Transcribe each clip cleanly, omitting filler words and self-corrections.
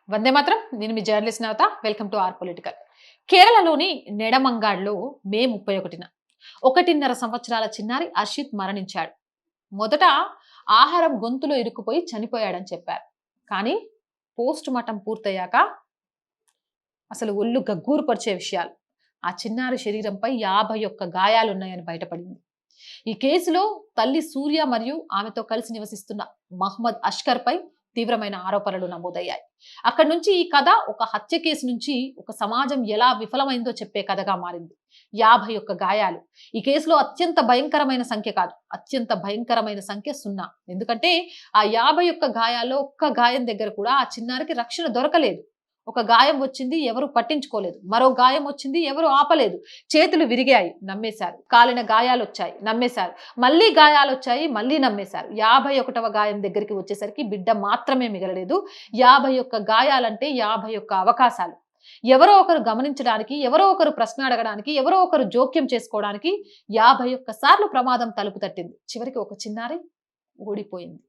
వందే మాత్రం. నేను మీ journalist Navatha. Welcome to our political. కేరళలోని నెడమంగాడ్లో మే 31న 1.5 సంవత్సరాల చిన్నారి అర్షిత్ మరణించాడు. మొదట ఆహారం గొంతులో ఇరుక్కుపోయి చనిపోయాడని చెప్పారు. కానీ పోస్ట్ మార్టం పూర్తయ్యాక అసలు ఒళ్ళు గగ్గూరు పరిచే విషయాలు. ఆ చిన్నారి శరీరంపై 51 గాయాలున్నాయని బయటపడింది. ఈ కేసులో తల్లి సూర్య మరియు ఆమెతో కలిసి నివసిస్తున్న మహ్మద్ అష్కర్ పై తీవ్రమైన ఆరోపణలు నమోదయ్యాయి. అక్కడి నుంచి ఈ కథ ఒక హత్య కేసు నుంచి ఒక సమాజం ఎలా విఫలమైందో చెప్పే కథగా మారింది. 51 గాయాలు. ఈ కేసులో అత్యంత భయంకరమైన సంఖ్య కాదు, అత్యంత భయంకరమైన సంఖ్య 0. ఎందుకంటే ఆ 51 గాయాల్లో ఒక్క గాయం దగ్గర కూడా ఆ చిన్నారికి రక్షణ దొరకలేదు. ఒక గాయం వచ్చింది, ఎవరు పట్టించుకోలేదు. మరో గాయం వచ్చింది, ఎవరు ఆపలేదు. చేతులు విరిగాయి, నమ్మేశారు. కాలిన గాయాలు వచ్చాయి, నమ్మేశారు. మళ్ళీ గాయాలు వచ్చాయి, మళ్ళీ నమ్మేశారు. 51వ గాయం దగ్గరికి వచ్చేసరికి బిడ్డ మాత్రమే మిగలలేదు. 51 గాయాలంటే 51 అవకాశాలు. ఎవరో ఒకరు గమనించడానికి, ఎవరో ఒకరు ప్రశ్న అడగడానికి, ఎవరో ఒకరు జోక్యం చేసుకోవడానికి 51 సార్లు ప్రమాదం తలుపు తట్టింది. చివరికి ఒక చిన్నారి ఓడిపోయింది.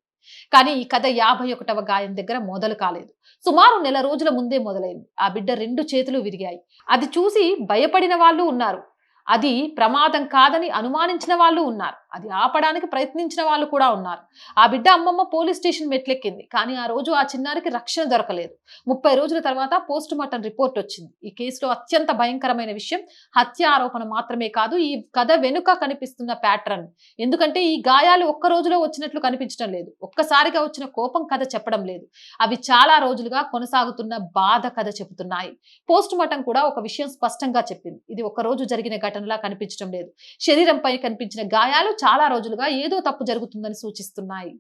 కానీ ఈ కథ 51వ గాయం దగ్గర మొదలు కాలేదు. సుమారు నెల రోజుల ముందే మొదలైంది. ఆ బిడ్డ 2 చేతులు విరిగాయి. అది చూసి భయపడిన వాళ్ళు ఉన్నారు. అది ప్రమాదం కాదని అనుమానించిన వాళ్ళు ఉన్నారు. అది ఆపడానికి ప్రయత్నించిన వాళ్ళు కూడా ఉన్నారు. ఆ బిడ్డ అమ్మమ్మ పోలీస్ స్టేషన్ మెట్లెక్కింది. కానీ ఆ రోజు ఆ చిన్నారికి రక్షణ దొరకలేదు. 30 రోజుల తర్వాత పోస్ట్ మార్టం రిపోర్ట్ వచ్చింది. ఈ కేసులో అత్యంత భయంకరమైన విషయం హత్య ఆరోపణ మాత్రమే కాదు, ఈ కథ వెనుక కనిపిస్తున్న ప్యాటర్న్. ఎందుకంటే ఈ గాయాలు ఒక్క రోజులో వచ్చినట్లు కనిపించడం లేదు. ఒక్కసారిగా వచ్చిన కోపం కథ చెప్పడం లేదు. అవి చాలా రోజులుగా కొనసాగుతున్న బాధ కథ చెబుతున్నాయి. పోస్ట్ మార్టం కూడా ఒక విషయం స్పష్టంగా చెప్పింది. ఇది ఒక రోజు జరిగిన ఘటనలా కనిపించడం లేదు. శరీరంపై కనిపించిన గాయాలు చాలా రోజులుగా ఏదో తప్పు జరుగుతుందని సూచిస్తున్నాయి.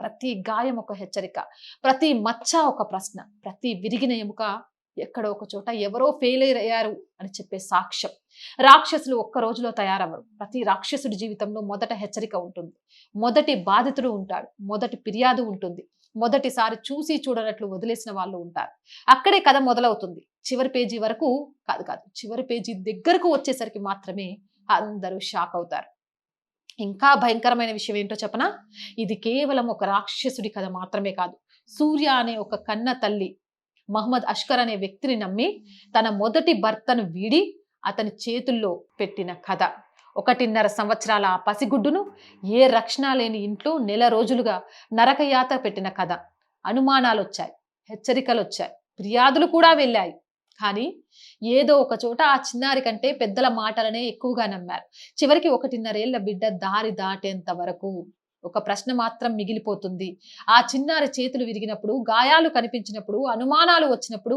ప్రతి గాయం ఒక హెచ్చరిక, ప్రతి మచ్చ ఒక ప్రశ్న, ప్రతి విరిగిన ఎముక ఎక్కడో ఒక చోట ఎవరో ఫెయిల్ అయ్యారు అని చెప్పే సాక్ష్యం. రాక్షసులు ఒక్క రోజులో తయారవ్వరు. ప్రతి రాక్షసుడి జీవితంలో మొదట హెచ్చరిక ఉంటుంది, మొదటి బాధితుడు ఉంటాడు, మొదటి ఫిర్యాదు ఉంటుంది, మొదటిసారి చూసి చూడనట్లు వదిలేసిన వాళ్ళు ఉంటారు. అక్కడే కథ మొదలవుతుంది. చివరి పేజీ వరకు కాదు, చివరి పేజీ దగ్గరకు వచ్చేసరికి మాత్రమే అందరూ షాక్ అవుతారు. ఇంకా భయంకరమైన విషయం ఏంటో చెప్పనా? ఇది కేవలం ఒక రాక్షసుడి కథ మాత్రమే కాదు. సూర్య అనే ఒక కన్న తల్లి మహ్మద్ అష్కర్ అనే వ్యక్తిని నమ్మి తన మొదటి భర్తను వీడి అతని చేతుల్లో పెట్టిన కథ. 1.5 సంవత్సరాల ఆ పసిగుడ్డును ఏ రక్షణ లేని ఇంట్లో నెల రోజులుగా నరకయాత పెట్టిన కథ. అనుమానాలు వచ్చాయి, హెచ్చరికలు వచ్చాయి, ఫిర్యాదులు కూడా వెళ్ళాయి. కానీ ఏదో ఒక చోట ఆ చిన్నారి కంటే పెద్దల మాటలనే ఎక్కువగా నమ్మారు. చివరికి 1.5 ఏళ్ల బిడ్డ దారి దాటేంత వరకు ఒక ప్రశ్న మాత్రం మిగిలిపోతుంది. ఆ చిన్నారి చేతులు విరిగినప్పుడు, గాయాలు కనిపించినప్పుడు, అనుమానాలు వచ్చినప్పుడు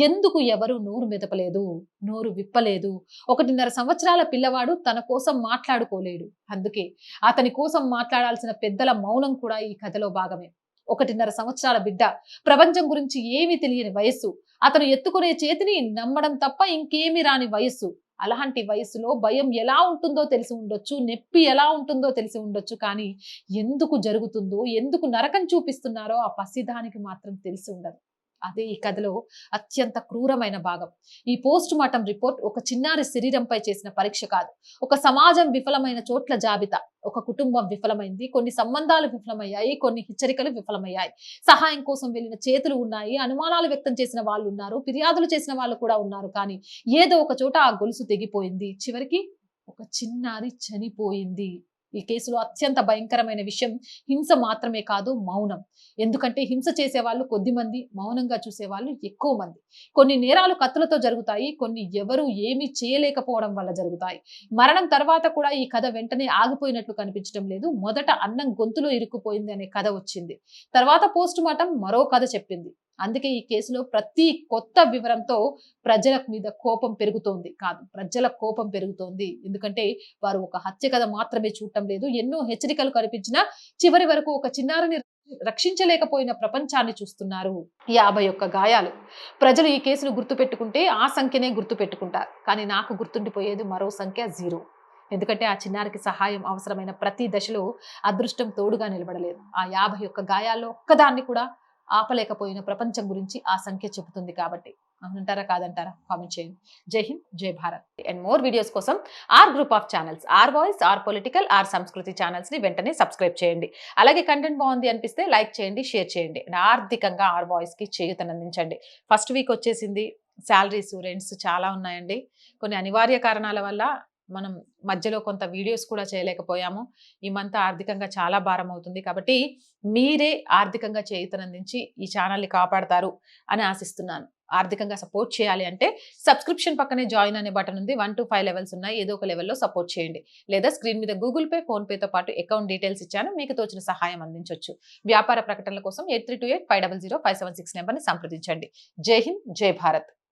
ఎందుకు ఎవరు నోరు మెదపలేదు, నోరు విప్పలేదు? 1.5 సంవత్సరాల పిల్లవాడు తన కోసం మాట్లాడుకోలేడు. అందుకే అతని కోసం మాట్లాడాల్సిన పెద్దల మౌనం కూడా ఈ కథలో భాగమే. 1.5 సంవత్సరాల బిడ్డ, ప్రపంచం గురించి ఏమీ తెలియని వయస్సు, అతను ఎత్తుకునే చేతిని నమ్మడం తప్ప ఇంకేమీ రాని వయస్సు. అలాంటి వయసులో భయం ఎలా ఉంటుందో తెలిసి ఉండొచ్చు, నొప్పి ఎలా ఉంటుందో తెలిసి ఉండొచ్చు. కానీ ఎందుకు జరుగుతుందో, ఎందుకు నరకం చూపిస్తున్నారో ఆ పసిదానికి మాత్రం తెలిసి ఉండదు. అదే ఈ కథలో అత్యంత క్రూరమైన భాగం. ఈ పోస్ట్ మార్టం రిపోర్ట్ ఒక చిన్నారి శరీరంపై చేసిన పరీక్ష కాదు, ఒక సమాజం విఫలమైన చోట్ల జాబితా. ఒక కుటుంబం విఫలమైంది, కొన్ని సంబంధాలు విఫలమయ్యాయి, కొన్ని హెచ్చరికలు విఫలమయ్యాయి. సహాయం కోసం వెళ్ళిన చేతులు ఉన్నాయి, అనుమానాలు వ్యక్తం చేసిన వాళ్ళు ఉన్నారు, ఫిర్యాదులు చేసిన వాళ్ళు కూడా ఉన్నారు. కానీ ఏదో ఒక చోట ఆ గొలుసు తెగిపోయింది. చివరికి ఒక చిన్నారి చనిపోయింది. ఈ కేసులో అత్యంత భయంకరమైన విషయం హింస మాత్రమే కాదు, మౌనం. ఎందుకంటే హింస చేసేవాళ్ళు కొద్దిమంది, మౌనంగా చూసేవాళ్ళు ఎక్కువ మంది. కొన్ని నేరాలు కత్తులతో జరుగుతాయి, కొన్ని ఎవరు ఏమీ చేయలేకపోవడం వల్ల జరుగుతాయి. మరణం తర్వాత కూడా ఈ కథ వెంటనే ఆగిపోయినట్లు కనిపించడం లేదు. మొదట అన్నం గొంతులో ఇరుక్కుపోయింది అనే కథ వచ్చింది, తర్వాత పోస్ట్ మార్టం మరో కథ చెప్పింది. అందుకే ఈ కేసులో ప్రతి కొత్త వివరంతో ప్రజల మీద కోపం పెరుగుతోంది కాదు, ప్రజల కోపం పెరుగుతోంది. ఎందుకంటే వారు ఒక హత్య కథ మాత్రమే చూడటం లేదు, ఎన్నో హెచ్చరికలు కనిపించినా చివరి వరకు ఒక చిన్నారిని రక్షించలేకపోయిన ప్రపంచాన్ని చూస్తున్నారు. 51 గాయాలు. ప్రజలు ఈ కేసును గుర్తుపెట్టుకుంటే ఆ సంఖ్యనే గుర్తుపెట్టుకుంటారు. కానీ నాకు గుర్తుండిపోయేది మరో సంఖ్య 0. ఎందుకంటే ఆ చిన్నారికి సహాయం అవసరమైన ప్రతి దశలో అదృష్టం తోడుగా నిలబడలేదు. ఆ 51 గాయాల్లో ఒక్కదాన్ని కూడా ఆపలేకపోయిన ప్రపంచం గురించి ఆ సంఖ్య చెబుతుంది కాబట్టి. అవునంటారా కాదంటారా? కామెంట్ చేయండి. జై హింద్, జై భారత్. అండ్ మోర్ వీడియోస్ కోసం our group of channels, our voice, our political, our Sanskriti channels ని వెంటనే సబ్స్క్రైబ్ చేయండి. అలాగే కంటెంట్ బాగుంది అనిపిస్తే లైక్ చేయండి, షేర్ చేయండి. అండ్ ఆర్థికంగా ఆర్ వాయిస్ కి చేయూతనందించండి. ఫస్ట్ వీక్ వచ్చేసింది. శాలరీస్, రెంట్స్ చాలా ఉన్నాయండి. కొన్ని అనివార్య కారణాల వల్ల మనం మధ్యలో కొంత వీడియోస్ కూడా చేయలేకపోయాము. ఈ మంత్ ఆర్థికంగా చాలా భారం అవుతుంది. కాబట్టి మీరే ఆర్థికంగా చేయూతనందించి ఈ ఛానల్ని కాపాడతారు అని ఆశిస్తున్నాను. ఆర్థికంగా సపోర్ట్ చేయాలి అంటే సబ్స్క్రిప్షన్ పక్కనే జాయిన్ అనే బటన్ ఉంది. 1 to 5 లెవెల్స్ ఉన్నాయి. ఏదో ఒక లెవెల్లో సపోర్ట్ చేయండి. లేదా స్క్రీన్ మీద గూగుల్ పే, ఫోన్ పేతో పాటు అకౌంట్ డీటెయిల్స్ ఇచ్చాను. మీకు తోచిన సహాయం అందించవచ్చు. వ్యాపార ప్రకటనల కోసం 8328 500 576 నెంబర్ని సంప్రదించండి. జై హింద్, జై భారత్.